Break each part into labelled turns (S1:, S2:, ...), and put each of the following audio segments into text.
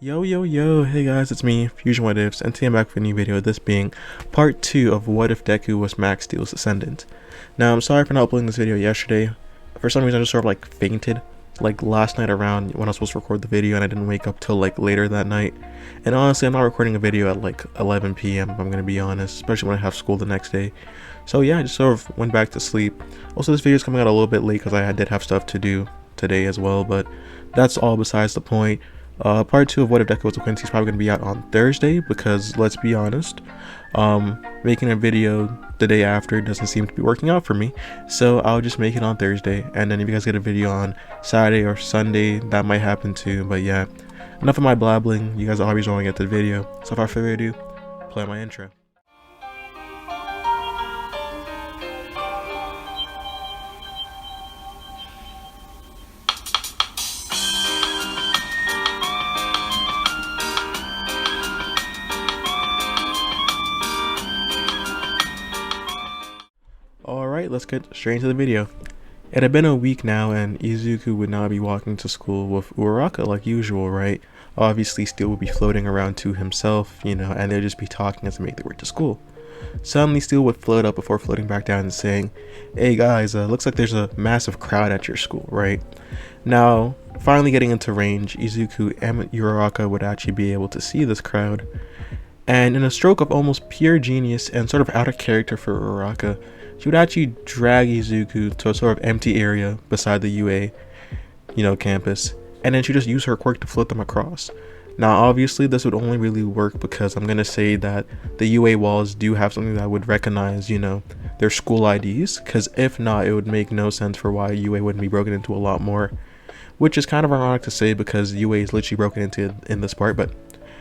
S1: Yo, hey guys, it's me, Fusion Whatifs, and today I'm back with a new video, this being part 2 of What If Deku Was Max Steel's Ascendant. Now, I'm sorry for not uploading this video yesterday. For some reason, I just sort of like fainted, like last night around when I was supposed to record the video, and I didn't wake up till like later that night. And honestly, I'm not recording a video at like 11 p.m, if I'm gonna be honest, especially when I have school the next day. So yeah, I just sort of went back to sleep. Also, this video is coming out a little bit late because I did have stuff to do today as well, but that's all besides the point. Part 2 of What If Deku Was a Quincy is probably going to be out on Thursday because, let's be honest, making a video the day after doesn't seem to be working out for me, so I'll just make it on Thursday, and then if you guys get a video on Saturday or Sunday, that might happen too. But yeah, enough of my blabbling, you guys are always want to get to the video, so without further ado, play my intro. Alright, let's get straight into the video. It had been a week now, and Izuku would not be walking to school with Uraraka like usual, right? Obviously, Steel would be floating around to himself, you know, and they'd just be talking as they make their way to school. Suddenly, Steel would float up before floating back down and saying, "Hey guys, looks like there's a massive crowd at your school, right?" Now, finally getting into range, Izuku and Uraraka would actually be able to see this crowd. And in a stroke of almost pure genius and sort of out of character for Uraraka, she would actually drag Izuku to a sort of empty area beside the UA, campus, and then she'd just use her quirk to float them across. Now, obviously, this would only really work because I'm gonna say that the UA walls do have something that would recognize, their school IDs, because if not, it would make no sense for why UA wouldn't be broken into a lot more, which is kind of ironic to say because UA is literally broken into in this part, but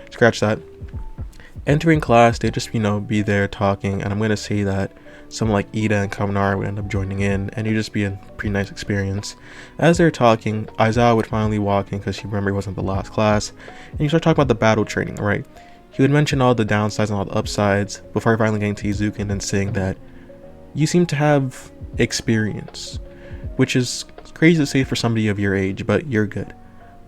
S1: scratch that. Entering class, they'd just, be there talking, and I'm gonna say that someone like Ida and Kaminari would end up joining in, and it'd just be a pretty nice experience. As they're talking, Aizawa would finally walk in because she remembered it wasn't the last class, and you start talking about the battle training, right? He would mention all the downsides and all the upsides before finally getting to Izuku and then saying that you seem to have experience, which is crazy to say for somebody of your age, but you're good.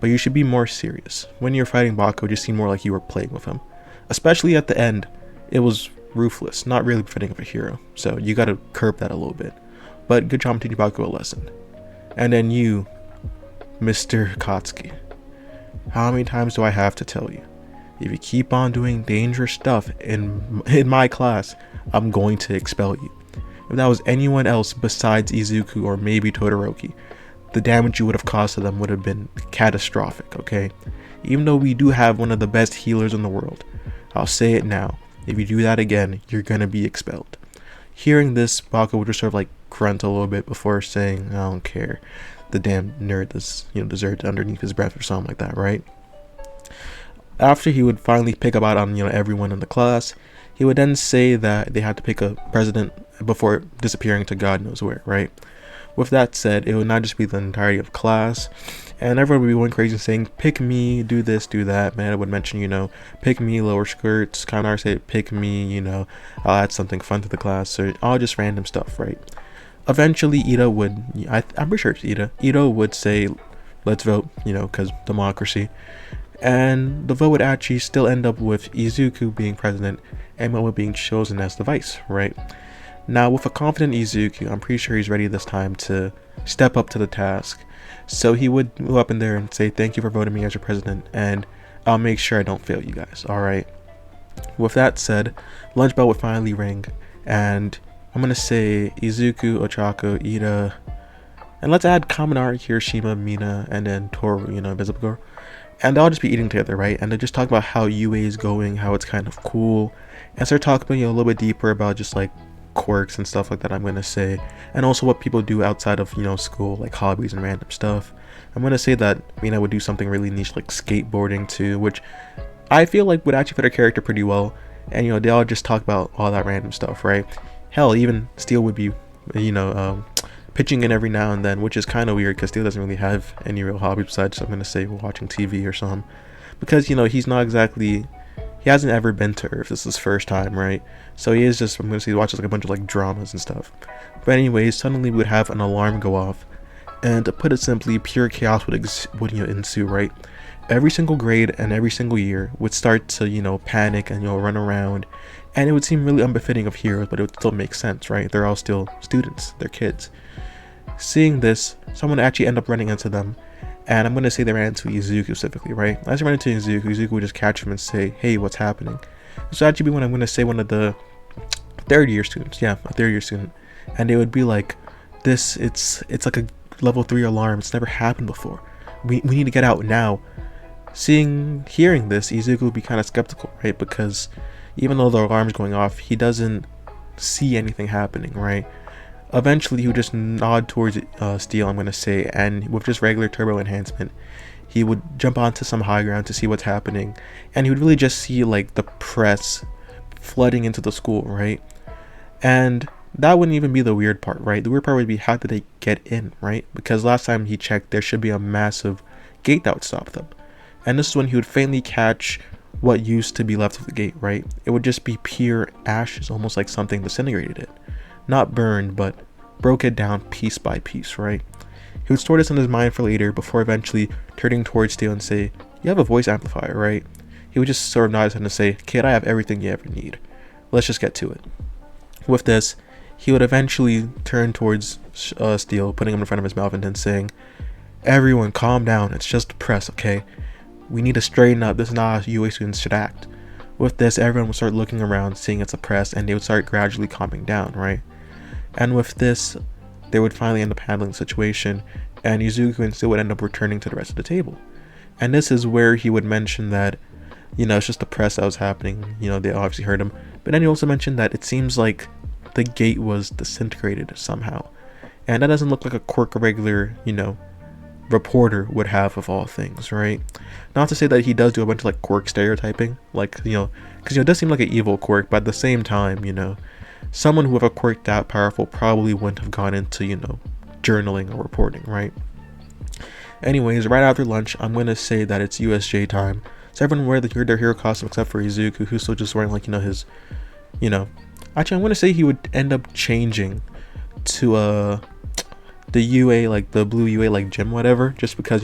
S1: But you should be more serious. When you're fighting Baku, it just seemed more like you were playing with him. Especially at the end, it was ruthless, not really befitting of a hero, so you gotta curb that a little bit. But good job teaching Baku a lesson. And then you, Mr. Katsuki, how many times do I have to tell you? If you keep on doing dangerous stuff in my class, I'm going to expel you. If that was anyone else besides Izuku or maybe Todoroki, the damage you would have caused to them would have been catastrophic, okay? Even though we do have one of the best healers in the world, I'll say it now. If you do that again, you're gonna be expelled. Hearing this, Baku would just sort of like grunt a little bit before saying, "I don't care. The damn nerd does, deserved underneath his breath," or something like that, right? After he would finally pick about on, everyone in the class, he would then say that they had to pick a president before disappearing to God knows where, right? With that said, it would not just be the entirety of class, and everyone would be going crazy saying, "Pick me, do this, do that." Man, I would mention, "Pick me, lower skirts." Kaminari say, "Pick me, I'll add something fun to the class," or all just random stuff, right? Eventually, Ida would, I'm pretty sure it's Ida would say, "Let's vote," because democracy. And the vote would actually still end up with Izuku being president and Momo being chosen as the vice, right? Now, with a confident Izuku, I'm pretty sure he's ready this time to step up to the task. So he would move up in there and say, "Thank you for voting me as your president, and I'll make sure I don't fail you guys, alright?" With that said, lunch bell would finally ring, and I'm gonna say Izuku, Ochako, Ida, and let's add Kaminari, Hiroshima, Mina, and then Toru, Invisible Girl. And they'll all just be eating together, right? And they just talk about how UA is going, how it's kind of cool, and start talking a little bit deeper about just like quirks and stuff like that, I'm gonna say, and also what people do outside of school, like hobbies and random stuff. I'm gonna say that Mina would do something really niche like skateboarding too, which I feel like would actually fit her character pretty well. And they all just talk about all that random stuff, right? Hell, even Steel would be pitching in every now and then, which is kind of weird because Steel doesn't really have any real hobbies besides, I'm gonna say, watching TV or something, because he's not exactly, he hasn't ever been to Earth. This is his first time, right? So he is just, I'm gonna say, he watches like a bunch of like dramas and stuff. But anyways, suddenly we would have an alarm go off, and to put it simply, pure chaos would ensue, right? every single grade and every single year would start to, panic and, run around. And it would seem really unbefitting of heroes, but it would still make sense, right? They're all still students, they're kids. Seeing this, someone actually end up running into them. And I'm going to say they ran into Izuku specifically, right? As they ran into Izuku, Izuku would just catch him and say, hey, what's happening? This would actually be when I'm going to say one of the third year students. Yeah, a third year student. And they would be like, it's like a level 3 alarm. It's never happened before. We need to get out now. Hearing this, Izuku would be kind of skeptical, right? Because even though the alarm's going off, he doesn't see anything happening, right? Eventually, he would just nod towards Steel, I'm going to say, and with just regular turbo enhancement, he would jump onto some high ground to see what's happening, and he would really just see, like, the press flooding into the school, right? And that wouldn't even be the weird part, right? The weird part would be, how did they get in, right? Because last time he checked, there should be a massive gate that would stop them. And this is when he would faintly catch what used to be left of the gate, right? It would just be pure ashes, almost like something disintegrated it. Not burned, but broke it down piece by piece, right? He would store this in his mind for later, before eventually turning towards Steel and say, you have a voice amplifier, right? He would just sort of nod his head and say, kid, I have everything you ever need. Let's just get to it. With this, he would eventually turn towards Steel, putting him in front of his mouth and then saying, everyone calm down, it's just the press, okay? We need to straighten up, this is not how UA students should act. With this, everyone would start looking around, seeing it's a press, and they would start gradually calming down, right? And with this, they would finally end up handling the situation, and Izuku and Steel would end up returning to the rest of the table. And this is where he would mention that, it's just the press that was happening, they obviously heard him. But then he also mentioned that it seems like the gate was disintegrated somehow. And that doesn't look like a quirk a regular, reporter would have of all things, right? Not to say that he does do a bunch of like quirk stereotyping, like, because it does seem like an evil quirk, but at the same time, someone with a quirk that powerful probably wouldn't have gone into, journaling or reporting, right? Anyways, right after lunch, I'm going to say that it's USJ time. So everyone wear their hero costume except for Izuku, who's still just wearing like, his, actually I'm going to say he would end up changing to the UA, like the blue UA like gym whatever, just because,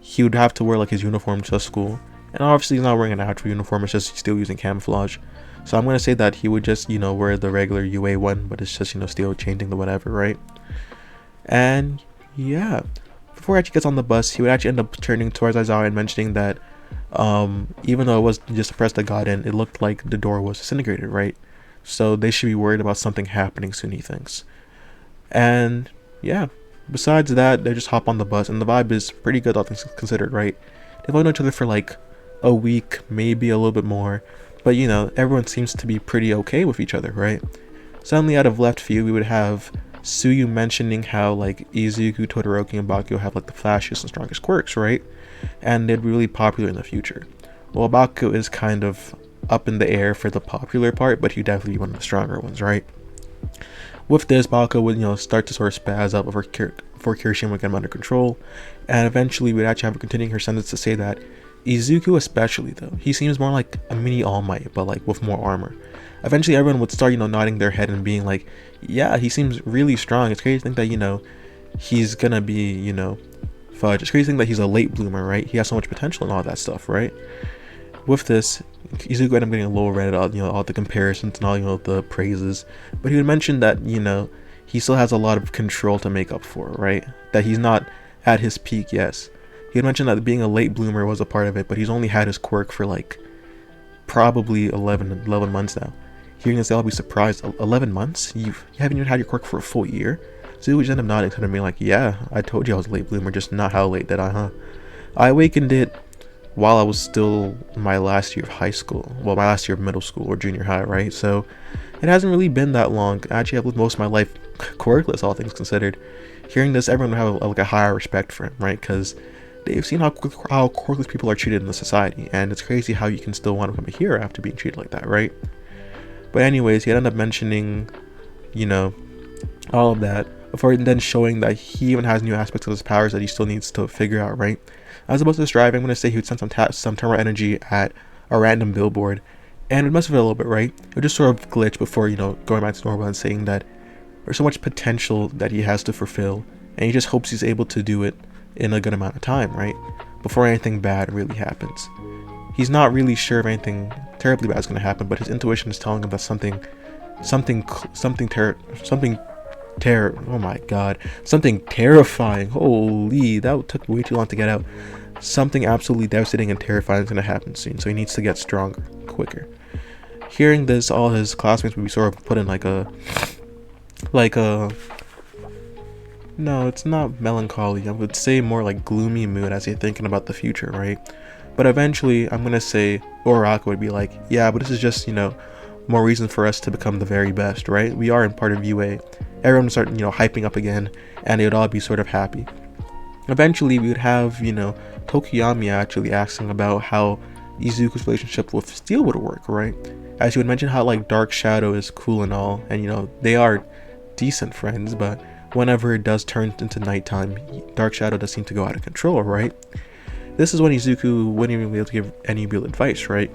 S1: he would have to wear like his uniform to school. And obviously he's not wearing an actual uniform, it's just he's still using camouflage. So I'm going to say that he would just, wear the regular UA one, but it's just, still changing the whatever, right? And yeah, before he actually gets on the bus, he would actually end up turning towards Aizawa and mentioning that even though it was just a press that got in, it looked like the door was disintegrated, right? So they should be worried about something happening soon, he thinks. And yeah, besides that, they just hop on the bus, and the vibe is pretty good, all things considered, right? They've known each other for like a week, maybe a little bit more, but everyone seems to be pretty okay with each other, right? Suddenly, out of left field, we would have Tsuyu mentioning how like Izuku, Todoroki, and Bakugo have like the flashiest and strongest quirks, right? And they'd be really popular in the future. Well, Bakugo is kind of up in the air for the popular part, but he'd definitely be one of the stronger ones, right? With this, Bakugo would, start to sort of spaz up before Kirishima would get him under control, and eventually we'd actually have her continuing her sentence to say that Izuku especially, though, he seems more like a mini All Might, but like with more armor. Eventually everyone would start, nodding their head and being like, yeah, he seems really strong. It's crazy to think that, he's gonna be, fudge. It's crazy to think that he's a late bloomer, right? He has so much potential and all that stuff, right? With this, Izuku ended up getting a little red at all the comparisons and all, the praises. But he would mention that, he still has a lot of control to make up for, right? That he's not at his peak, yes. He had mentioned that being a late bloomer was a part of it, but he's only had his quirk for like probably 11 months now. Hearing this, I'll be surprised. 11 months? You haven't even had your quirk for a full year? So he would just end up nodding to me like, yeah, I told you I was a late bloomer, just not how late did I, huh? I awakened it while I was still my last year of high school. Well, my last year of middle school or junior high, right? So it hasn't really been that long. Actually, I've lived most of my life quirkless, all things considered. Hearing this, everyone would have like a higher respect for him, right? Because they've seen how quirkless people are treated in the society, and it's crazy how you can still want to become a hero after being treated like that, right? But anyways, he ended up mentioning, all of that before then showing that he even has new aspects of his powers that he still needs to figure out, right? As opposed to this drive, I'm going to say he would send some terminal energy at a random billboard, and it must have been a little bit, right? It would just sort of glitch before, going back to normal and saying that there's so much potential that he has to fulfill, and he just hopes he's able to do it in a good amount of time, right? before anything bad really happens. He's not really sure if anything terribly bad is going to happen, but his intuition is telling him that something terrifying, holy, that took way too long to get out. Something absolutely devastating and terrifying is going to happen soon, so he needs to get stronger, quicker. Hearing this, all his classmates would be sort of put in like a no, it's not melancholy, I would say more like gloomy mood as you're thinking about the future, right? But eventually, I'm gonna say Uraraka would be like, yeah, but this is just, more reason for us to become the very best, right? We are in part of UA. Everyone would start, hyping up again, and they would all be sort of happy. Eventually, we would have, Tokiyami actually asking about how Izuku's relationship with Steel would work, right? As you would mention how, like, Dark Shadow is cool and all, and, they are decent friends, but whenever it does turn into nighttime, Dark Shadow does seem to go out of control, right? This is when Izuku wouldn't even be able to give any real advice, right?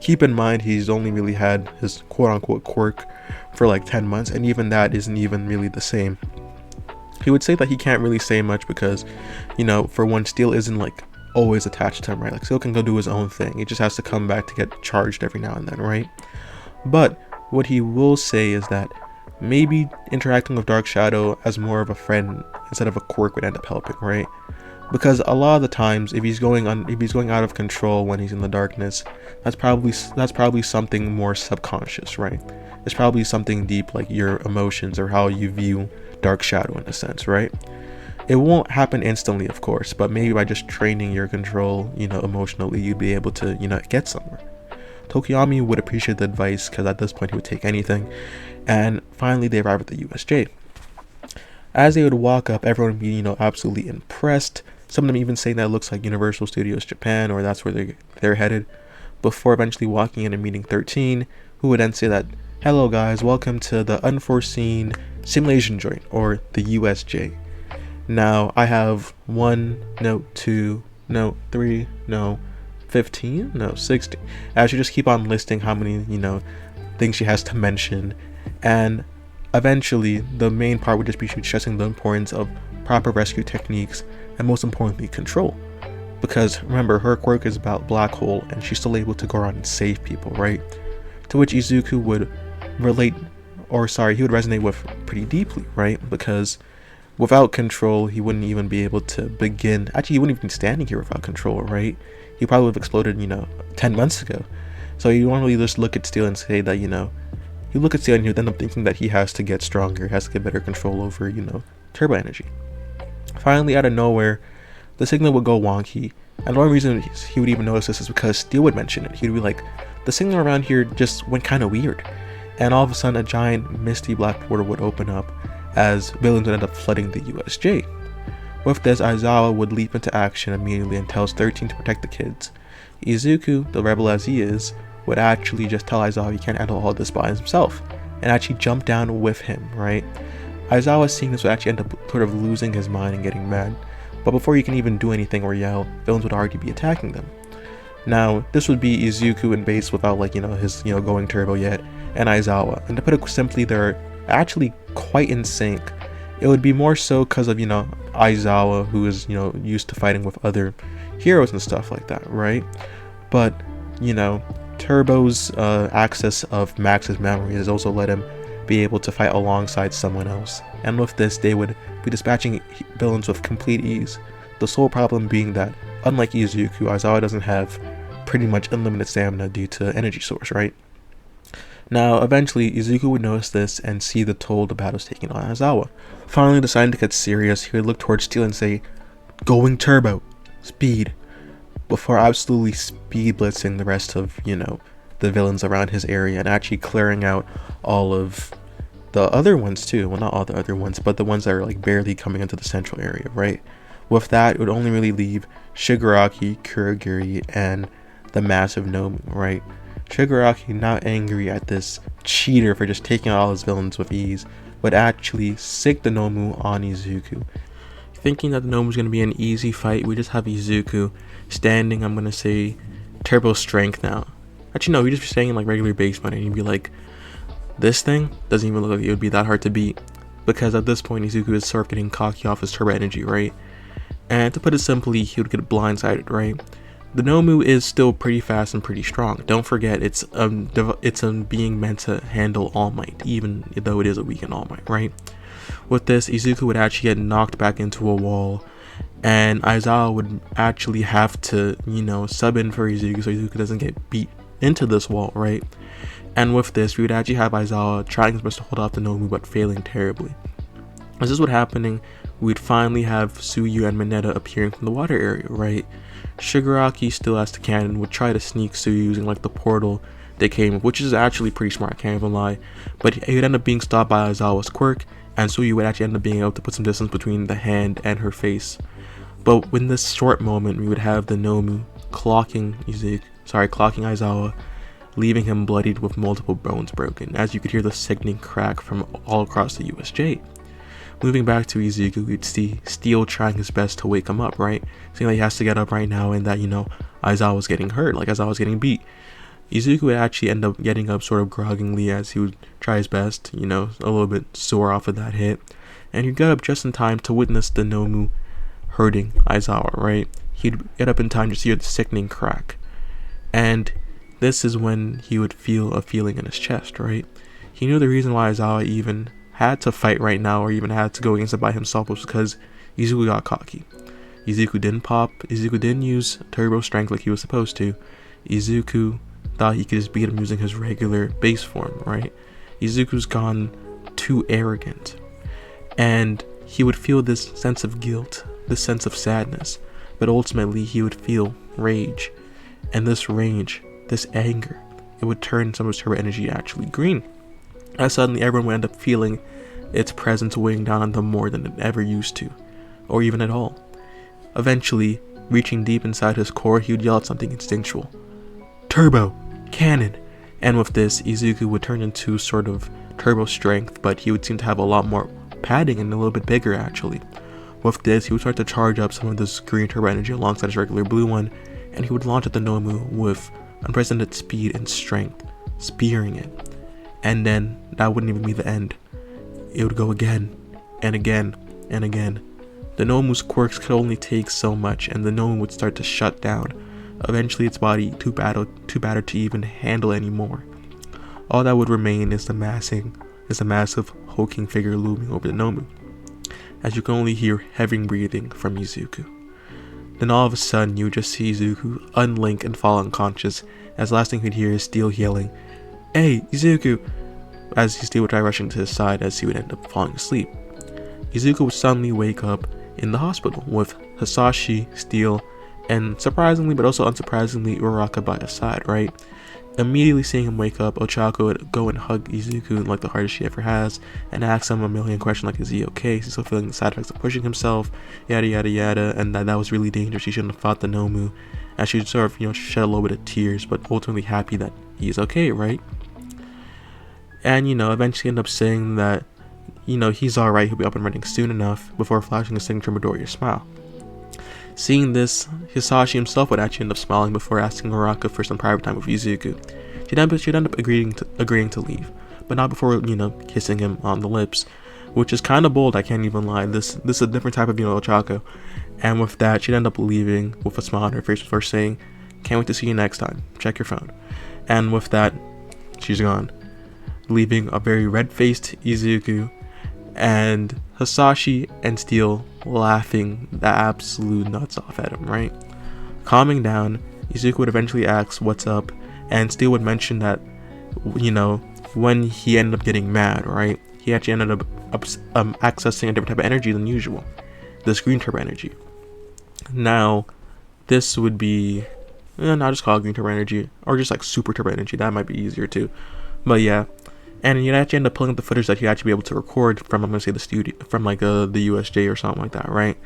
S1: Keep in mind, he's only really had his quote-unquote quirk for like 10 months, and even that isn't even really the same. He would say that he can't really say much because, for one, Steel isn't like always attached to him, right? Like, Steel can go do his own thing. He just has to come back to get charged every now and then, right? But what he will say is that maybe interacting with Dark Shadow as more of a friend instead of a quirk would end up helping, right? Because a lot of the times, if he's going out of control when he's in the darkness, that's probably something more subconscious, right? It's probably something deep, like your emotions or how you view Dark Shadow in a sense, right? It won't happen instantly, of course, but maybe by just training your control, emotionally, you'd be able to, get somewhere. Tokiyami would appreciate the advice because at this point he would take anything. And finally, they arrive at the USJ. As they would walk up, everyone would be, absolutely impressed. Some of them even saying that it looks like Universal Studios Japan, or that's where they're headed, before eventually walking in and meeting 13, who would then say that, hello guys, welcome to the Unforeseen Simulation Joint, or the USJ. Now, I have 1, no, 2, no, 3, no, 15, no, 16. As you just keep on listing how many, things she has to mention, and eventually, the main part would just be stressing the importance of proper rescue techniques, and most importantly, control. Because remember, her quirk is about black hole, and she's still able to go around and save people, right? To which Izuku would he would resonate with pretty deeply, right? Because without control, he wouldn't even be able to begin. Actually, he wouldn't even be standing here without control, right? He probably would have exploded, 10 months ago. So you don't really just look at Steel and say that, you look at Steel and you end up thinking that he has to get stronger, has to get better control over, turbo energy. Finally, out of nowhere, the signal would go wonky, and the only reason he would even notice this is because Steel would mention it. He'd be like, the signal around here just went kind of weird, and all of a sudden a giant misty black portal would open up as villains would end up flooding the USJ. With this, Aizawa would leap into action immediately and tells 13 to protect the kids. Izuku, the rebel as he is, would actually just tell Aizawa he can't handle all this by himself, and actually jump down with him, right? Aizawa, seeing this, would actually end up sort of losing his mind and getting mad, but before he can even do anything or yell, villains would already be attacking them. Now, this would be Izuku in base without his going turbo yet, and Aizawa, and to put it simply, they're actually quite in sync. It would be more so because of Aizawa, who is used to fighting with other heroes and stuff like that, right? But Turbo's access of Max's memory has also let him be able to fight alongside someone else, and with this they would be dispatching villains with complete ease. The sole problem being that, unlike Izuku, Aizawa doesn't have pretty much unlimited stamina due to energy source, right? Now, eventually, Izuku would notice this and see the toll the battle's taking on Aizawa. Finally deciding to get serious, he would look towards Steel and say, going turbo, speed, before absolutely speed blitzing the rest of, the villains around his area and actually clearing out all of the other ones too. Well, not all the other ones, but the ones that are barely coming into the central area, right? With that, it would only really leave Shigaraki, Kurogiri, and the massive Nomu, right? Shigaraki, not angry at this cheater for just taking out all his villains with ease, would actually sick the Nomu on Izuku. Thinking that the Nomu's going to be an easy fight, we just have Izuku standing, I'm going to say, turbo strength now. Actually, no, he'd just be staying in regular base mode, and he'd be like, this thing doesn't even look like it would be that hard to beat. Because at this point, Izuku is sort of getting cocky off his turbo energy, right? And to put it simply, he would get blindsided, right? The Nomu is still pretty fast and pretty strong. Don't forget, it's being meant to handle All Might, even though it is a weakened All Might, right? With this, Izuku would actually get knocked back into a wall, and Aizawa would actually have to, sub in for Izuku so Izuku doesn't get beat into this wall, right? And with this, we would actually have Aizawa trying his best to hold off the Nomu, but failing terribly. As this was happening, we'd finally have Tsuyu and Mineta appearing from the water area, right? Shigaraki, still as the canon, would try to sneak Tsuyu using like the portal they came, which is actually pretty smart, can't even lie. But he would end up being stopped by Aizawa's quirk, and Tsuyu would actually end up being able to put some distance between the hand and her face. But in this short moment, we would have the Nomu clocking Aizawa, leaving him bloodied with multiple bones broken, as you could hear the sickening crack from all across the USJ. Moving back to Izuku, we'd see Steel trying his best to wake him up, right? Saying that he has to get up right now and that, Aizawa was getting hurt, like Aizawa was getting beat. Izuku would actually end up getting up sort of groggingly as he would try his best, a little bit sore off of that hit. And he'd get up just in time to witness the Nomu hurting Aizawa, right? He'd get up in time to hear the sickening crack. And this is when he would feel a feeling in his chest, right? He knew the reason why Aizawa even had to fight right now or even had to go against it by himself was because Izuku got cocky. Izuku didn't pop. Izuku didn't use turbo strength like he was supposed to. Izuku thought he could just beat him using his regular base form, right? Izuku's gone too arrogant. And he would feel this sense of guilt, this sense of sadness, but ultimately he would feel rage. And this rage, this anger, it would turn some of his turbo energy actually green. As suddenly everyone would end up feeling its presence weighing down on them more than it ever used to, or even at all. Eventually, reaching deep inside his core, he would yell out something instinctual. Turbo! Cannon! And with this, Izuku would turn into sort of turbo strength, but he would seem to have a lot more padding and a little bit bigger actually. With this, he would start to charge up some of this green turbo energy alongside his regular blue one, and he would launch at the Nomu with unprecedented speed and strength, spearing it. And then, that wouldn't even be the end. It would go again, and again, and again. The Nomu's quirks could only take so much, and the Nomu would start to shut down. Eventually, its body too battered to even handle anymore. All that would remain is the massive hulking figure looming over the Nomu, as you can only hear heavy breathing from Izuku. Then all of a sudden, you would just see Izuku unlink and fall unconscious, as the last thing you'd hear is Steel yelling, "Hey, Izuku!" as Steel would try rushing to his side as he would end up falling asleep. Izuku would suddenly wake up in the hospital with Hisashi, Steel, and surprisingly but also unsurprisingly Uraraka by his side, right? Immediately seeing him wake up, Ochako would go and hug Izuku like the hardest she ever has and ask him a million questions like, is he okay? Is he still feeling the side effects of pushing himself? Yada yada yada, and that was really dangerous. She shouldn't have fought the Nomu. And she sort of, shed a little bit of tears, but ultimately happy that he's okay, right? And, eventually end up saying that, he's alright, he'll be up and running soon enough before flashing his signature Midoriya smile. Seeing this, Hisashi himself would actually end up smiling before asking Uraraka for some private time with Izuku. She'd end up agreeing to leave, but not before, kissing him on the lips, which is kind of bold, I can't even lie. This is a different type of, Ochako. And with that, she'd end up leaving with a smile on her face before saying, "Can't wait to see you next time. Check your phone." And with that, she's gone, leaving a very red-faced Izuku and Hisashi and Steel laughing the absolute nuts off at him, right? Calming down, Izuku would eventually ask what's up, and Steel would mention that, when he ended up getting mad, right? He actually ended up accessing a different type of energy than usual, this green turbo energy. Now, this would be, I'll just call it green turbo energy, or just like super turbo energy, that might be easier too. But yeah, and you'd actually end up pulling up the footage that you'd actually be able to record from, I'm going to say the studio, from like the USJ or something like that, right?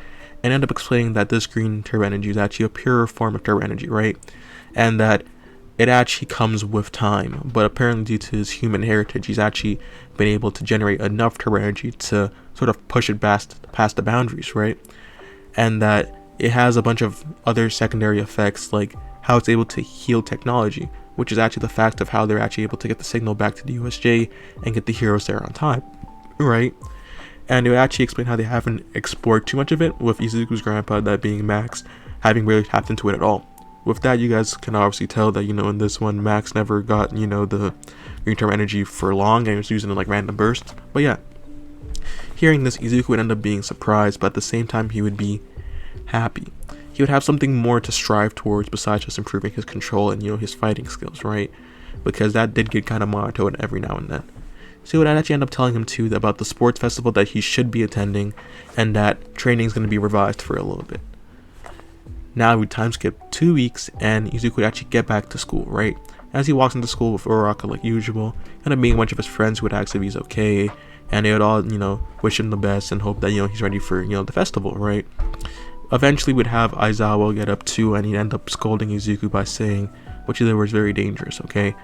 S1: And end up explaining that this green turbo energy is actually a purer form of turbo energy, right? And that it actually comes with time, but apparently due to his human heritage, he's actually been able to generate enough turbo energy to sort of push it past the boundaries, right? And that it has a bunch of other secondary effects, like how it's able to heal technology, which is actually the fact of how they're actually able to get the signal back to the USJ and get the heroes there on time, right? And it would actually explain how they haven't explored too much of it, with Izuku's grandpa, that being Max, having really tapped into it at all. With that, you guys can obviously tell that, in this one, Max never got, the green term energy for long, and he was using it like random bursts. But yeah, hearing this, Izuku would end up being surprised, but at the same time, he would be happy. He would have something more to strive towards besides just improving his control and, his fighting skills, right? Because that did get kind of monotone every now and then. So he would actually end up telling him too about the sports festival that he should be attending, and that training is going to be revised for a little bit. Now we time skip 2 weeks, and Izuku would actually get back to school, right? As he walks into school with Uraraka like usual, end up meeting a bunch of his friends who would ask if he's okay, and they would all, wish him the best and hope that, he's ready for, the festival, right? Eventually we'd have Aizawa get up too, and he'd end up scolding Izuku by saying, what you did was very dangerous, okay?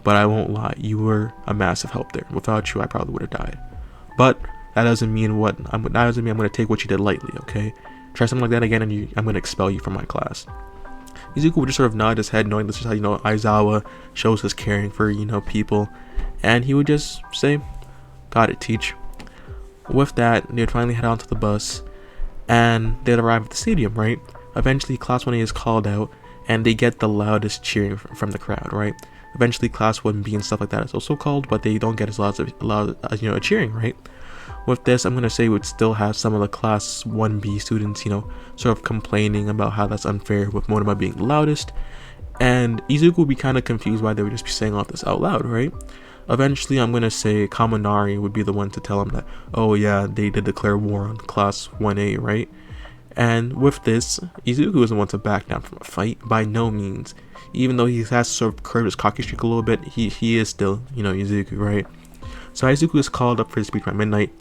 S1: But I won't lie, you were a massive help there. Without you, I probably would have died. But that doesn't mean I'm going to take what you did lightly, okay? Try something like that again, and I'm going to expel you from my class. Izuku would just sort of nod his head, knowing this is how, Aizawa shows his caring for, people. And he would just say, got it, teach. With that, they'd finally head onto the bus, and they'd arrive at the stadium, right? Eventually, Class 1A is called out, and they get the loudest cheering from the crowd, right? Eventually, Class 1B and stuff like that is also called, but they don't get as loud as cheering, right? With this, I'm going to say we'd still have some of the Class 1B students, sort of complaining about how that's unfair, with Monoma being the loudest, and Izuku would be kind of confused why they would just be saying all this out loud, right? Eventually, I'm going to say Kaminari would be the one to tell him that, oh yeah, they did declare war on Class 1A, right? And with this, Izuku isn't one to back down from a fight, by no means. Even though he has sort of curved his cocky streak a little bit, he is still, Izuku, right? So Izuku is called up for his speech by midnight.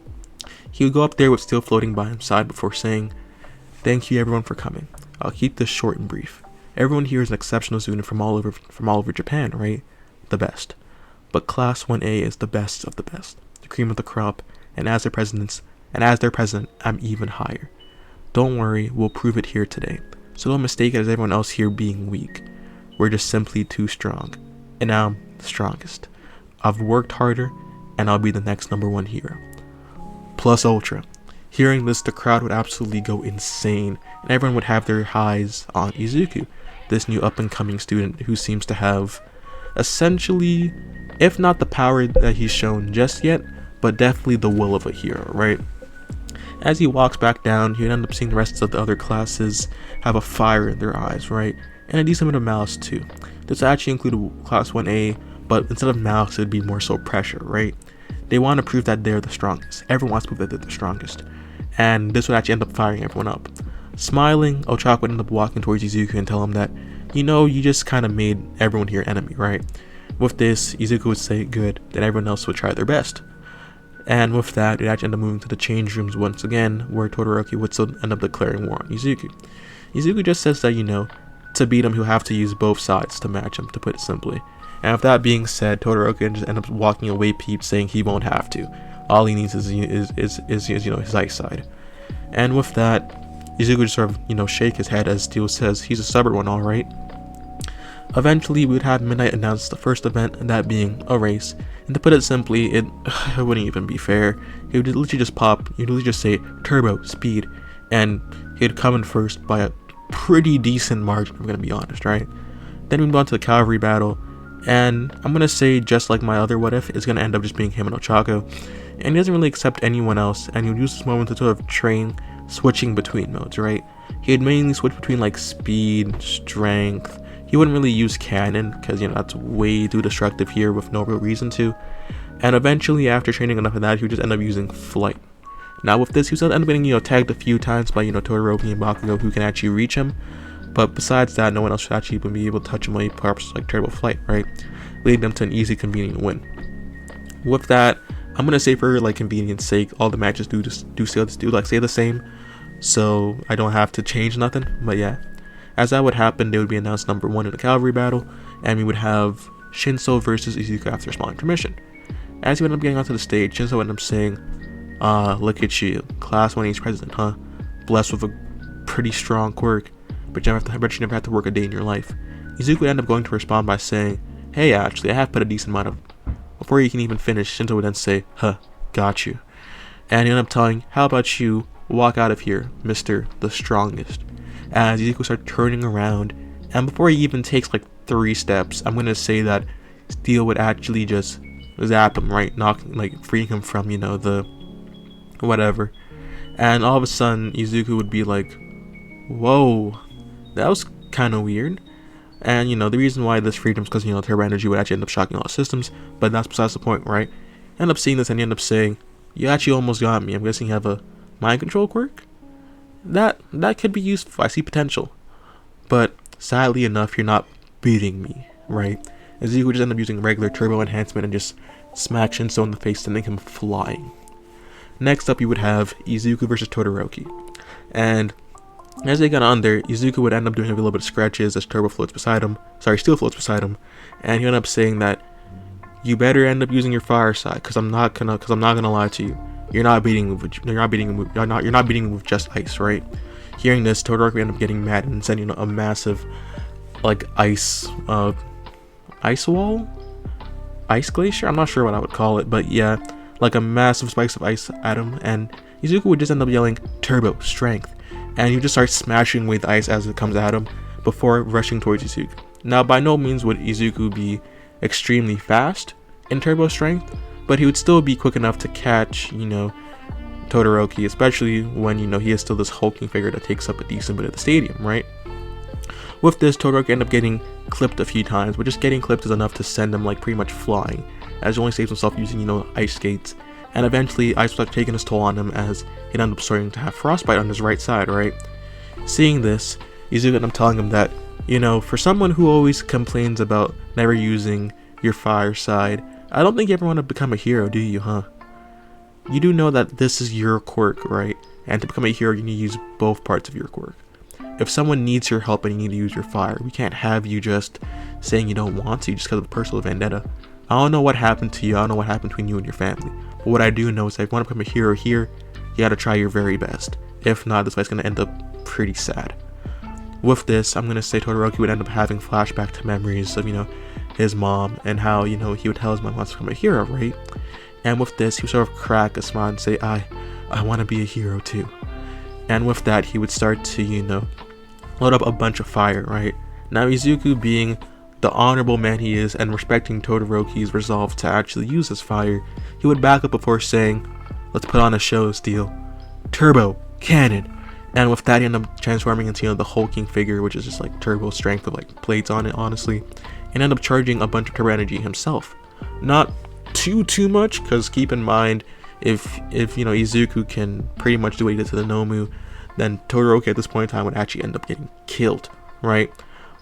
S1: He would go up there with Steel floating by his side before saying, thank you everyone for coming. I'll keep this short and brief. Everyone here is an exceptional student from all over Japan, right? The best. But Class 1A is the best of the best, the cream of the crop, and as their president, I'm even higher. Don't worry, we'll prove it here today. So don't mistake it as everyone else here being weak. We're just simply too strong. And I'm the strongest. I've worked harder, and I'll be the next #1 hero. Plus Ultra. Hearing this, the crowd would absolutely go insane, and everyone would have their eyes on Izuku, this new up-and-coming student who seems to have, essentially, if not the power that he's shown just yet, but definitely the will of a hero, right? As he walks back down, he would end up seeing the rest of the other classes have a fire in their eyes, right? And a decent bit of malice too. This actually included Class 1A, but instead of malice, it would be more so pressure, right? They want to prove that they're the strongest. Everyone wants to prove that they're the strongest. And this would actually end up firing everyone up. Smiling, Ochako would end up walking towards Izuku and tell him that, you just kind of made everyone here enemy, right? With this, Izuku would say, good, then everyone else would try their best. And with that, it actually ended up moving to the change rooms once again, where Todoroki would still end up declaring war on Izuku. Izuku just says that, to beat him, he'll have to use both sides to match him, to put it simply. And with that being said, Todoroki just ends up walking away peeved, saying he won't have to. All he needs is his eyesight. And with that, Izuku just sort of, shake his head as Steel says he's a stubborn one, alright. Eventually, we would have Midnight announce the first event, that being a race. And to put it simply, it wouldn't even be fair. He would literally just he'd literally just say, turbo, speed, and he'd come in first by a pretty decent margin, I'm gonna be honest, right? Then we move on to the cavalry battle, and I'm gonna say, just like my other What If, it's gonna end up just being him and Ochako. And he doesn't really accept anyone else, and he would use this moment to sort of train switching between modes, right? He'd mainly switch between like speed, strength. He wouldn't really use cannon because that's way too destructive here with no real reason to. And eventually, after training enough of that, he would just end up using flight. Now with this, he would end up getting tagged a few times by Todoroki and Bakugo, who can actually reach him. But besides that, no one else should actually even be able to touch him while he perhaps like turbo flight, right? Leading them to an easy, convenient win. With that, I'm gonna say for like convenience sake, all the matches do stay the same, so I don't have to change nothing. But yeah. As that would happen, they would be announced #1 in the cavalry battle, and we would have Shinso versus Izuku after responding to mission. As he would end up getting onto the stage, Shinso would end up saying, look at you, Class 1A's president, huh? Blessed with a pretty strong quirk, but you never have to work a day in your life. Izuku would end up going to respond by saying, hey, actually, I have put a decent amount of... Before he can even finish, Shinso would then say, huh, got you. and he ended up telling, how about you walk out of here, Mr. the Strongest, as Izuku starts turning around, and before he even takes like 3 steps, I'm gonna say that Steel would actually just zap him, right, knocking, like freeing him from, you know, the whatever, and all of a sudden Izuku would be like, whoa, that was kind of weird. And you know, the reason why this freed him is because, you know, turbo energy would actually end up shocking all systems, but that's besides the point, right? End up seeing this and you end up saying, you actually almost got me. I'm guessing you have a mind control quirk? That could be useful. I see potential. But sadly enough, you're not beating me, right? Izuku would just end up using regular turbo enhancement and just smack Shinso in the face, sending him flying. Next up, you would have Izuku versus Todoroki. And as they got on there, Izuku would end up doing a little bit of scratches as Steel floats beside him, and he ended up saying that you better end up using your fire side, because I'm not gonna lie to you. You're not beating me with just ice, right? Hearing this, Todoroki ended up getting mad and sending a massive like ice wall? Ice glacier? I'm not sure what I would call it, but yeah, like a massive spikes of ice at him, and Izuku would just end up yelling, turbo, strength, and he would just start smashing away the ice as it comes at him before rushing towards Izuku. Now, by no means would Izuku be extremely fast in turbo strength, but he would still be quick enough to catch, you know, Todoroki, especially when, you know, he is still this hulking figure that takes up a decent bit of the stadium, right? With this, Todoroki ended up getting clipped a few times, but just getting clipped is enough to send him like pretty much flying, as he only saves himself using, you know, ice skates. And eventually, ice started taking his toll on him as he ended up starting to have frostbite on his right side, right? Seeing this, Izuku ended up telling him that, you know, for someone who always complains about never using your fire side, I don't think you ever want to become a hero, do you, huh? You do know that this is your quirk, right? And to become a hero, you need to use both parts of your quirk. If someone needs your help and you need to use your fire, we can't have you just saying you don't want to just because of a personal vendetta. I don't know what happened to you, I don't know what happened between you and your family, but what I do know is that if you want to become a hero here, you gotta try your very best. If not, this fight's gonna end up pretty sad. With this, I'm gonna say Todoroki would end up having flashback to memories of, you know, his mom and how, you know, he would tell his mom he wants to become a hero, right? And with this, he would sort of crack a smile and say, I want to be a hero too. And with that, he would start to, you know, load up a bunch of fire, right? Now, Izuku, being the honorable man he is and respecting Todoroki's resolve to actually use his fire, he would back up before saying, let's put on a show, Steel. Turbo, cannon. And with that, he ended up transforming into, you know, the hulking figure, which is just like turbo strength with like plates on it, honestly, and ended up charging a bunch of turbo energy himself. Not too much, because keep in mind, if you know, Izuku can pretty much do what he did to the Nomu, then Todoroki at this point in time would actually end up getting killed, right?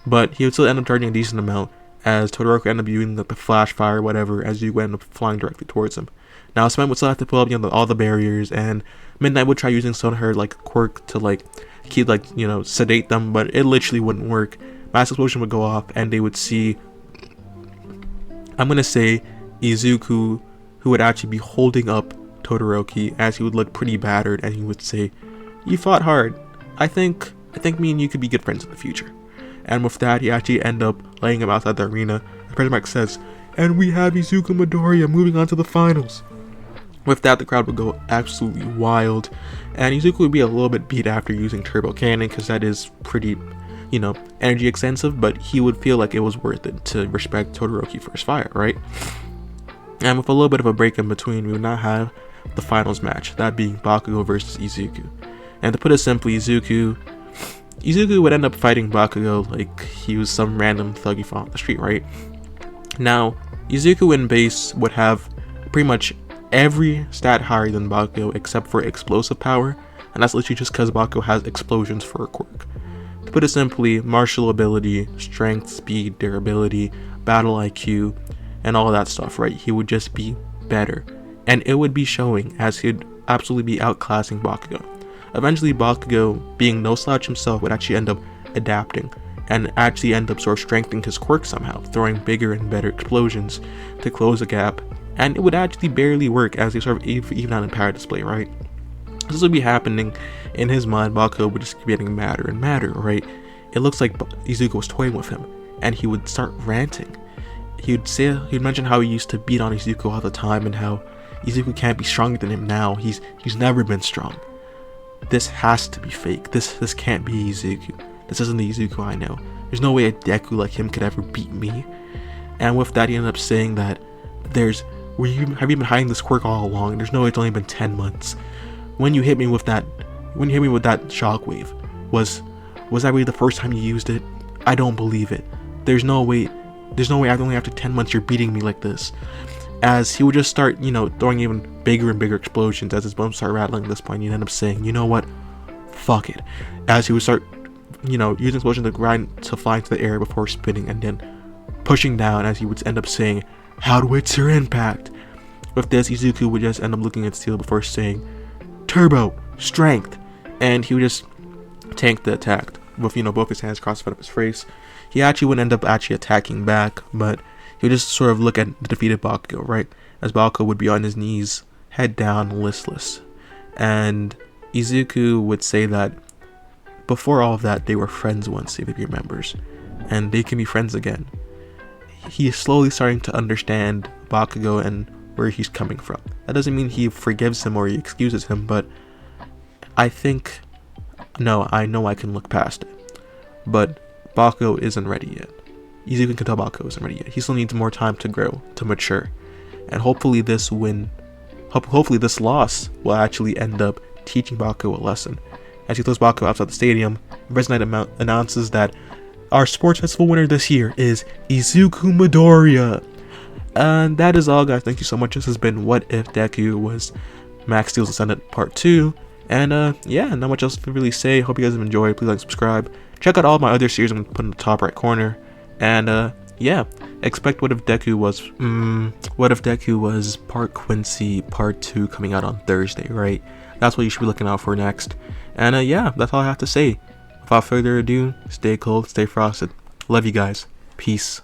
S1: But he would still end up charging a decent amount, as Todoroki ended up using the flash fire or whatever, as Izuku ended up flying directly towards him. Now, Sven would still have to pull up, you know, all the barriers, and Midnight would try using some of her like quirk to like keep, like, you know, sedate them, but it literally wouldn't work. Mass explosion would go off, and they would see, I'm gonna say, Izuku, who would actually be holding up Todoroki, as he would look pretty battered, and he would say, you fought hard. I think me and you could be good friends in the future. And with that, he actually ended up laying him outside the arena. The President Mike says, and we have Izuku Midoriya moving on to the finals. With that, the crowd would go absolutely wild, and Izuku would be a little bit beat after using Turbo Cannon, because that is pretty, you know, energy extensive, but he would feel like it was worth it to respect Todoroki for his fire, right? And with a little bit of a break in between, we would now have the finals match, that being Bakugo versus Izuku. And to put it simply, Izuku would end up fighting Bakugo like he was some random thug you found on the street, right? Now, Izuku in base would have pretty much every stat higher than Bakugo except for explosive power, and that's literally just because Bakugo has explosions for a quirk. To put it simply, martial ability, strength, speed, durability, battle IQ, and all that stuff, right? He would just be better, and it would be showing, as he'd absolutely be outclassing Bakugo. Eventually, Bakugo, being no slouch himself, would actually end up adapting and actually end up sort of strengthening his quirk somehow, throwing bigger and better explosions to close the gap, and it would actually barely work as they sort of even out in power display, right? This would be happening in his mind. Bakugo would just keep getting madder and madder, right? It looks like Izuku was toying with him, and he would start ranting. He'd mention how he used to beat on Izuku all the time, and how Izuku can't be stronger than him now. He's never been strong. This has to be fake. This can't be Izuku. This isn't the Izuku I know. There's no way a Deku like him could ever beat me. And with that, he ended up saying that have you been hiding this quirk all along? There's no way it's only been 10 months. When you hit me with that shockwave, was that really the first time you used it? I don't believe it. There's no way only after 10 months you're beating me like this. As he would just start, throwing even bigger and bigger explosions as his bones start rattling at this point. He'd end up saying, you know what? Fuck it. As he would start, using explosion to grind to fly into the air before spinning and then pushing down, as he would end up saying, "Howitzer impact." With this, Izuku would just end up looking at Steel before saying, "Turbo, strength." And he would just tank the attack with, both his hands crossed in front of his face. He actually would end up attacking back, but he would just sort of look at the defeated Bakugo, right? As Bakugo would be on his knees, head down, listless. And Izuku would say that before all of that, they were friends once, if he remembers. And they can be friends again. He is slowly starting to understand Bakugo and where he's coming from. That doesn't mean he forgives him or he excuses him, but I know I can look past it. But Bakugo isn't ready yet. Izuku can tell Bakugo isn't ready yet. He still needs more time to grow, to mature. And hopefully this loss will actually end up teaching Bakugo a lesson. As he throws Bakugo outside the stadium, Resnight announces that our sports festival winner this year is Izuku Midoriya. And that is all, guys. Thank you so much. This has been What If Deku was Max Steel's Ascendant Part 2. And yeah, not much else to really say. Hope you guys have enjoyed. Please like and subscribe. Check out all my other series I'm going to put in the top right corner. And yeah, expect What If Deku was Part Quincy Part 2 coming out on Thursday, right? That's what you should be looking out for next. And yeah, that's all I have to say. Without further ado, stay cold, stay frosted. Love you guys. Peace.